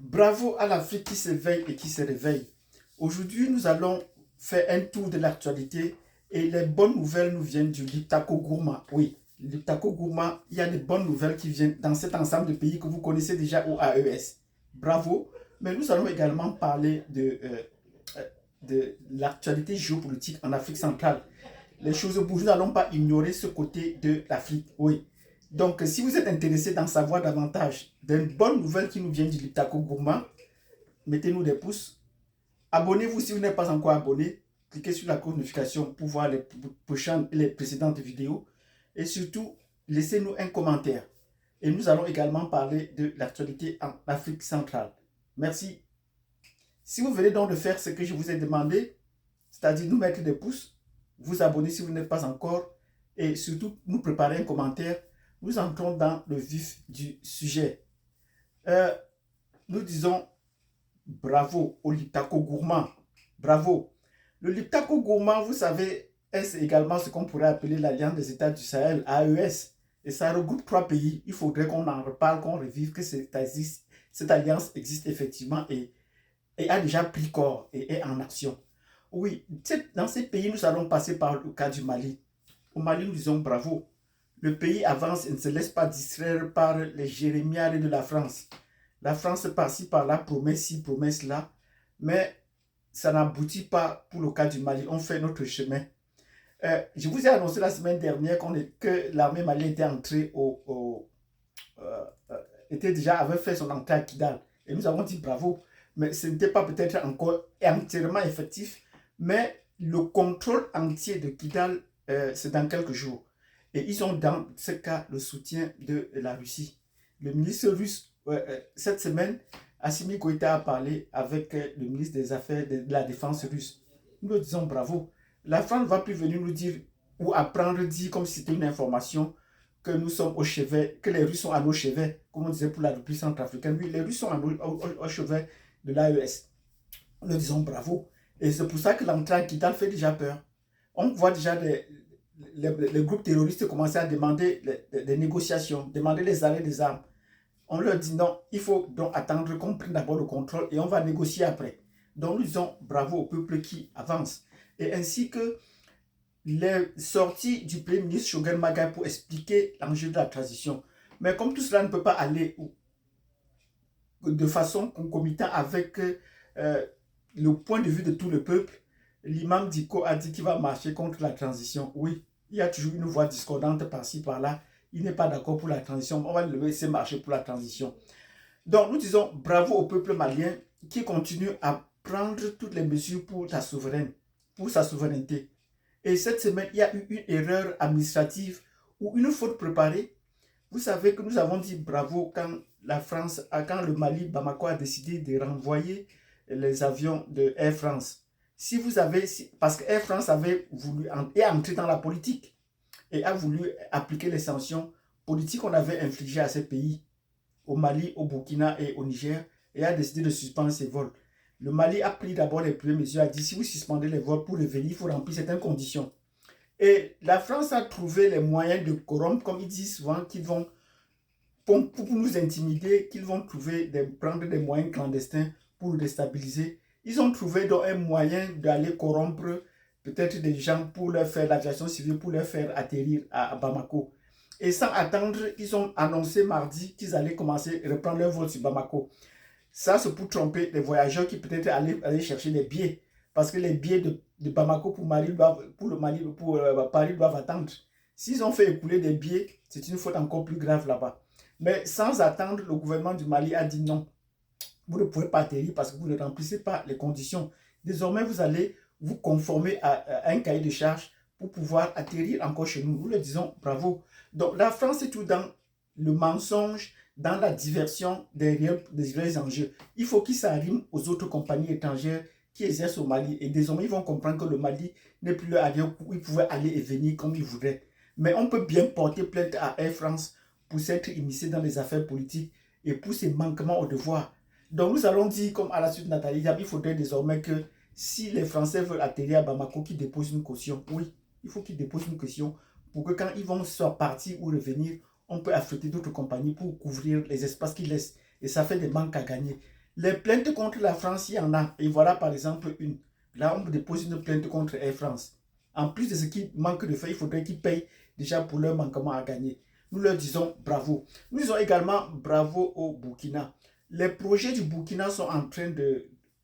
Bravo à l'Afrique qui s'éveille et qui se réveille. Aujourd'hui, nous allons faire un tour de l'actualité et les bonnes nouvelles nous viennent du Liptako Gourma. Oui, Liptako Gourma, il y a des bonnes nouvelles qui viennent dans cet ensemble de pays que vous connaissez déjà au AES. Bravo. Mais nous allons également parler de l'actualité géopolitique en Afrique centrale. Les choses bougent, nous n'allons pas ignorer ce côté de l'Afrique. Oui. Donc, si vous êtes intéressé d'en savoir davantage, des bonnes nouvelles qui nous viennent du Liptako Gourma, mettez-nous des pouces. Abonnez-vous si vous n'êtes pas encore abonné. Cliquez sur la cloche de notification pour voir les prochaines et les précédentes vidéos. Et surtout, laissez-nous un commentaire. Et nous allons également parler de l'actualité en Afrique centrale. Merci. Si vous venez donc de faire ce que je vous ai demandé, c'est-à-dire nous mettre des pouces, vous abonner si vous n'êtes pas encore, et surtout nous préparer un commentaire, nous entrons dans le vif du sujet. Nous disons bravo au Liptako Gourma. Bravo. Le Liptako Gourma, vous savez, est également ce qu'on pourrait appeler l'Alliance des États du Sahel, AES. Et ça regroupe 3 pays. Il faudrait qu'on en reparle, qu'on revive, que cette alliance existe effectivement et a déjà pris corps et est en action. Oui, dans ces pays, nous allons passer par le cas du Mali. Au Mali, nous disons bravo. Le pays avance et ne se laisse pas distraire par les jérémiades de la France. La France par-ci, par-là, promesse-ci, promesse-là. Mais ça n'aboutit pas pour le cas du Mali. On fait notre chemin. Je vous ai annoncé la semaine dernière que l'armée malienne était entrée avait fait son entrée à Kidal. Et nous avons dit bravo. Mais ce n'était pas peut-être encore entièrement effectif. Mais le contrôle entier de Kidal, c'est dans quelques jours. Et ils ont dans ce cas le soutien de la Russie. Le ministre russe, cette semaine, Assimi Goïta a parlé avec le ministre des Affaires de la Défense russe. Nous leur disons bravo. La France ne va plus venir nous dire ou apprendre, dire comme si c'était une information que nous sommes au chevet, que les Russes sont à nos chevets, comme on disait pour la République centrafricaine. Oui, les Russes sont au chevet de l'AES. Nous leur disons bravo. Et c'est pour ça que l'entrée en Kidal fait déjà peur. On voit déjà les groupes terroristes commencer à demander des négociations, demander les arrêts des armes. On leur dit non, il faut donc attendre qu'on prenne d'abord le contrôle et on va négocier après. Donc nous disons bravo au peuple qui avance. Et ainsi que les sorties du Premier ministre Choguel Maga pour expliquer l'enjeu de la transition. Mais comme tout cela ne peut pas aller de façon concomitante avec le point de vue de tout le peuple, l'imam Diko a dit qu'il va marcher contre la transition. Oui, il y a toujours une voix discordante par-ci, par-là. Il n'est pas d'accord pour la transition. On va le laisser marcher pour la transition. Donc, nous disons bravo au peuple malien qui continue à prendre toutes les mesures pour sa souveraineté. Et cette semaine, il y a eu une erreur administrative ou une faute préparée. Vous savez que nous avons dit bravo quand quand le Mali, Bamako a décidé de renvoyer les avions de Air France. Parce que Air France avait voulu entrer dans la politique et a voulu appliquer les sanctions politiques qu'on avait infligées à ces pays, au Mali, au Burkina et au Niger, et a décidé de suspendre ses vols. Le Mali a pris d'abord les premières mesures, a dit si vous suspendez les vols pour revenir, il faut remplir certaines conditions. Et la France a trouvé les moyens de corrompre, comme ils disent souvent, qu'ils vont, pour nous intimider, qu'ils vont prendre des moyens clandestins pour nous déstabiliser. Ils ont trouvé donc un moyen d'aller corrompre peut-être des gens pour leur faire l'aviation civile, pour leur faire atterrir à Bamako. Et sans attendre, ils ont annoncé mardi qu'ils allaient commencer à reprendre leur vol sur Bamako. Ça, c'est pour tromper les voyageurs qui peut-être allaient chercher des billets. Parce que les billets de Bamako pour Paris doivent attendre. S'ils ont fait écouler des billets, c'est une faute encore plus grave là-bas. Mais sans attendre, le gouvernement du Mali a dit non. Vous ne pouvez pas atterrir parce que vous ne remplissez pas les conditions. Désormais, vous allez vous conformer à un cahier de charges pour pouvoir atterrir encore chez nous. Nous le disons bravo. Donc la France est tout dans le mensonge, dans la diversion des vrais enjeux. Il faut qu'ils s'arriment aux autres compagnies étrangères qui exercent au Mali. Et désormais, ils vont comprendre que le Mali n'est plus leur avion où ils pouvaient aller et venir comme ils voudraient. Mais on peut bien porter plainte à Air France pour s'être immiscé dans les affaires politiques et pour ses manquements au devoir. Donc nous allons dire, comme à la suite de Nathalie Diab, il faudrait désormais que si les Français veulent atterrir à Bamako, qu'ils déposent une caution. Oui, il faut qu'ils déposent une caution pour que quand ils vont soit partir ou revenir, on peut affréter d'autres compagnies pour couvrir les espaces qu'ils laissent. Et ça fait des manques à gagner. Les plaintes contre la France, il y en a. Et voilà par exemple une. Là, on dépose une plainte contre Air France. En plus de ce qui manque de fait, il faudrait qu'ils payent déjà pour leur manquement à gagner. Nous leur disons bravo. Nous disons également bravo au Burkina. Les projets du Burkina sont en train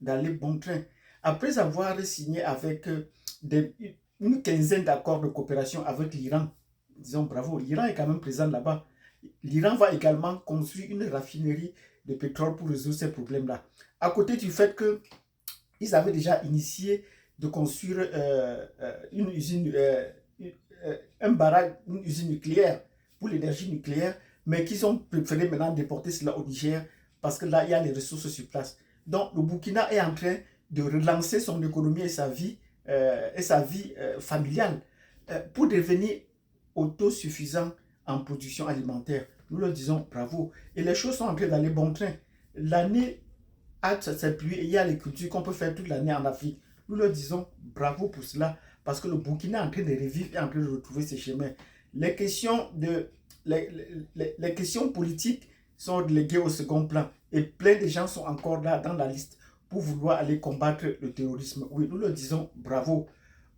d'aller bon train. Après avoir signé avec une quinzaine d'accords de coopération avec l'Iran, disons bravo, l'Iran est quand même présent là-bas. L'Iran va également construire une raffinerie de pétrole pour résoudre ces problèmes-là. À côté du fait qu'ils avaient déjà initié de construire une usine, un barrage, une usine nucléaire pour l'énergie nucléaire, mais qu'ils ont préféré maintenant déporter cela au Niger parce que là, il y a les ressources sur place. Donc, le Burkina est en train de relancer son économie et sa vie familiale pour devenir autosuffisant en production alimentaire. Nous leur disons bravo. Et les choses sont en train d'aller bon train. L'année a ses pluies et il y a les cultures qu'on peut faire toute l'année en Afrique. Nous leur disons bravo pour cela parce que le Burkina est en train de revivre et en train de retrouver ses chemins. Les questions, les questions politiques sont reléguées au second plan et plein de gens sont encore là dans la liste pour vouloir aller combattre le terrorisme. Oui, nous leur disons bravo.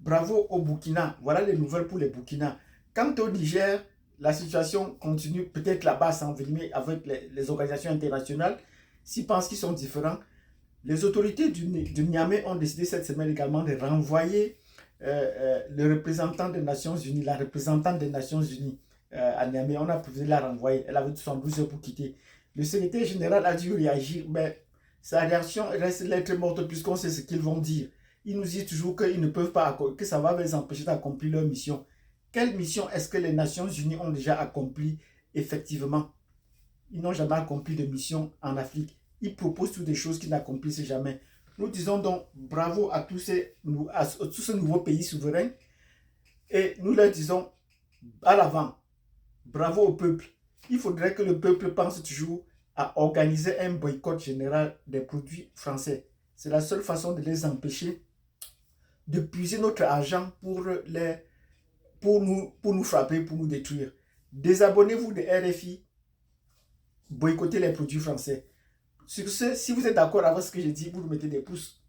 Bravo au Burkina. Voilà les nouvelles pour les Burkina. Quant au Niger, la situation continue peut-être là-bas à s'envenimer avec les organisations internationales. S'ils pensent qu'ils sont différents, les autorités du Niamey ont décidé cette semaine également de renvoyer le représentant des Nations Unies, la représentante des Nations Unies à Niamey. On a prévu de la renvoyer. Elle avait 72 heures pour quitter. Le secrétaire général a dû réagir, mais sa réaction reste lettre morte puisqu'on sait ce qu'ils vont dire. Ils nous disent toujours qu'ils ne peuvent pas, que ça va les empêcher d'accomplir leur mission. Quelle mission est-ce que les Nations Unies ont déjà accompli effectivement? Ils n'ont jamais accompli de mission en Afrique. Ils proposent toutes des choses qu'ils n'accomplissent jamais. Nous disons donc bravo à tous ces nouveaux pays souverains et nous leur disons à l'avant, bravo au peuple. Il faudrait que le peuple pense toujours à organiser un boycott général des produits français. C'est la seule façon de les empêcher de puiser notre argent pour nous frapper, pour nous détruire. Désabonnez-vous de RFI, boycottez les produits français. Sur ce, si vous êtes d'accord avec ce que j'ai dit, vous nous mettez des pouces.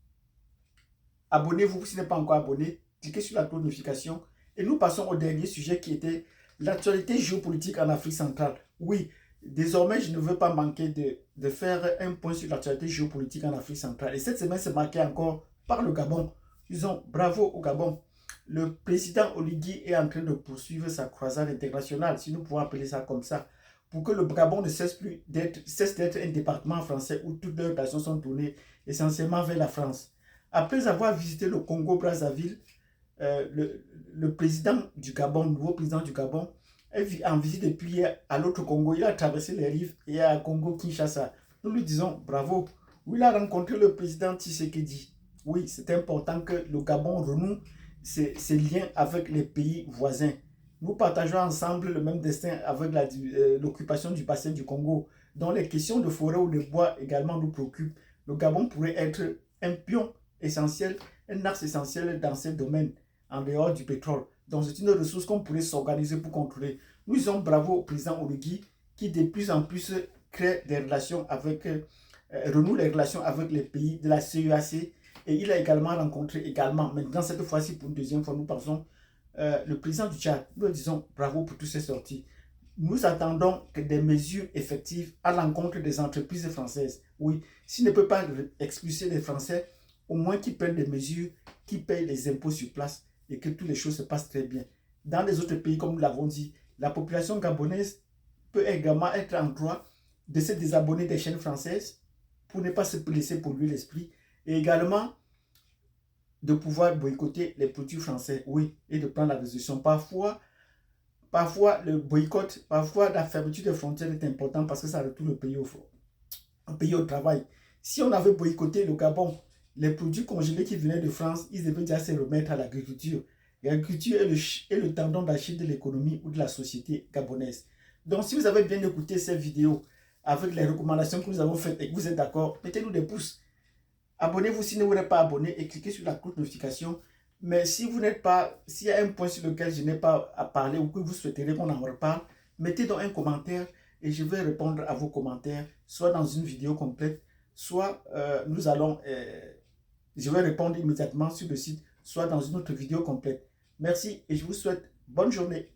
Abonnez-vous si vous n'êtes pas encore abonné. Cliquez sur la cloche de notification. Et nous passons au dernier sujet qui était l'actualité géopolitique en Afrique centrale. Oui, désormais, je ne veux pas manquer de faire un point sur l'actualité géopolitique en Afrique centrale. Et cette semaine, c'est marqué encore par le Gabon. Disons bravo au Gabon. Le président Oligui est en train de poursuivre sa croisade internationale, si nous pouvons appeler ça comme ça, pour que le Gabon ne cesse d'être un département français où toutes leurs relations sont tournées essentiellement vers la France. Après avoir visité le Congo-Brazzaville, le président du Gabon, le nouveau président du Gabon, est en visite depuis hier à l'autre Congo. Il a traversé les rives et à Congo-Kinshasa. Nous lui disons bravo. Où il a rencontré le président Tshisekedi. Oui, c'est important que le Gabon renoue ses liens avec les pays voisins. Nous partageons ensemble le même destin avec l'occupation du bassin du Congo, dont les questions de forêt ou de bois également nous préoccupent. Le Gabon pourrait être un pion essentiel, un axe essentiel dans ces domaines, en dehors du pétrole. Donc c'est une ressource qu'on pourrait s'organiser pour contrôler. Nous disons bravo au président Oligui qui de plus en plus crée des relations avec, renoue les relations avec les pays de la CEAC. Et il a également rencontré maintenant cette fois-ci pour une deuxième fois, nous pensons, le président du Tchad. Nous disons bravo pour toutes ces sorties. Nous attendons que des mesures effectives à l'encontre des entreprises françaises. Oui, s'il ne peut pas expulser les Français, au moins qu'ils prennent des mesures, qu'ils payent les impôts sur place et que toutes les choses se passent très bien. Dans les autres pays, comme nous l'avons dit, la population gabonaise peut également être en droit de se désabonner des chaînes françaises pour ne pas se laisser polluer l'esprit et également de pouvoir boycotter les produits français, oui, et de prendre la résolution. Parfois, le boycott, parfois la fermeture des frontières est importante parce que ça retourne le pays au travail. Si on avait boycotté le Gabon, les produits congelés qui venaient de France, ils devaient déjà se remettre à l'agriculture. L'agriculture est le tendon d'Achille de l'économie ou de la société gabonaise. Donc, si vous avez bien écouté cette vidéo avec les recommandations que nous avons faites et que vous êtes d'accord, mettez-nous des pouces. Abonnez-vous si vous n'êtes pas abonné et cliquez sur la cloche de notification. Mais si vous n'êtes pas, s'il y a un point sur lequel je n'ai pas à parler ou que vous souhaiteriez qu'on en reparle, mettez donc un commentaire et je vais répondre à vos commentaires, soit dans une vidéo complète, soit nous allons, je vais répondre immédiatement sur le site, soit dans une autre vidéo complète. Merci et je vous souhaite bonne journée.